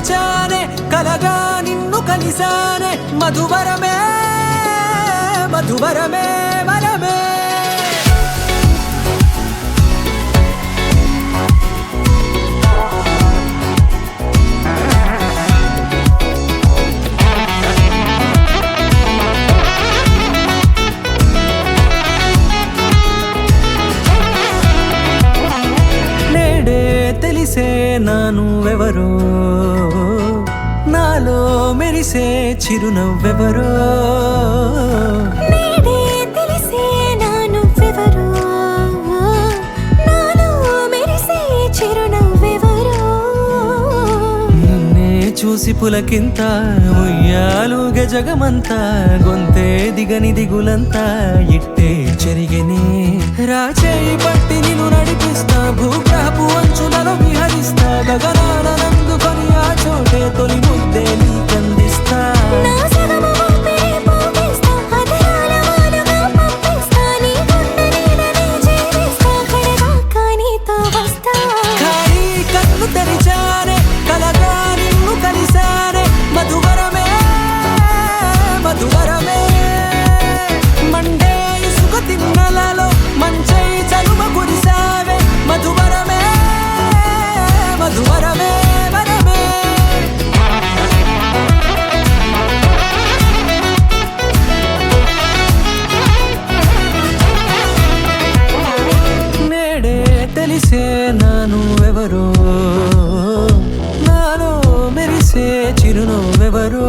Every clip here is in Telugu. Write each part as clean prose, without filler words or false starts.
తెరిచానే కలగా నిన్ను కలిసానే మధువరమే మధువరమే వరమే తెలిసే నానువెవరో నాలో మెరిసే చిరునవ్వెవరో నేడే తెలిసే నానువెవరో నాలో మెరిసే చిరునవ్వెవరో నిన్నే చూసి పులకింత ఉయ్యాలుగ జగమంతా గొంతే దిగని దిగులంతా ఇట్టే చెరిగెనే రాచేయి పట్టి నిన్ను నడిపిస్తా భూగ్రహపు అంచులలో విహరిస్తా గగనాల నందుకొని ఆ చోటే తొలి ముద్దే నీకందిస్తా నా సగము ఊపిరి పోగేస్తా అధరాల వాలుగా పంపిస్తా నీ గుండె నీడనే చేరిస్తా కడదాకా నీతో వస్తా ఖాళీ కన్ను తెరిచానే కలగా నిన్ను కలిసానే మధువరమే మధువరమే మండే ఇసుక తిన్నలలో మంచై చలువ కురిసావే మధువరమే మధువరమే వరమే నేడే తెలిసే నానువెవరో నాలో మెరిసే చిరునవ్వెవరో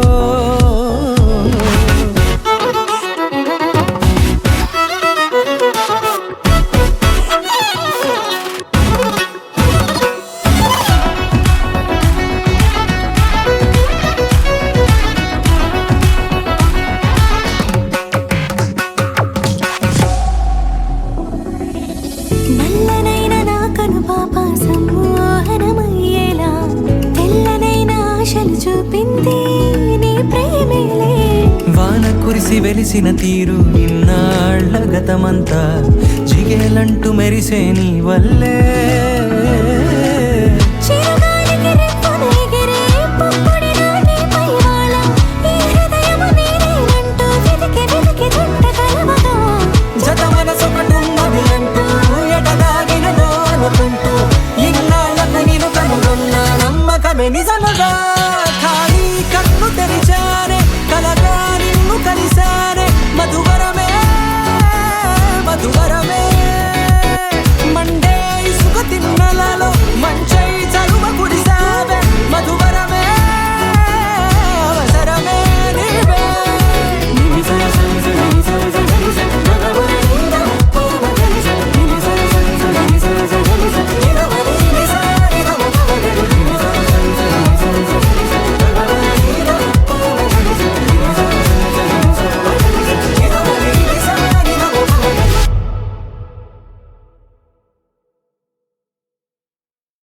నల్లనైన నా కనుపాప సమ్మోహనమయ్యేలా తెల్లనైన ఆశలు చూపింది నీ ప్రేమేలే వాన కురిసి వెలిసిన తీరు ఇన్నాళ్ల గతమంతా జిగేలంటూ మెరిసే నీ వల్లే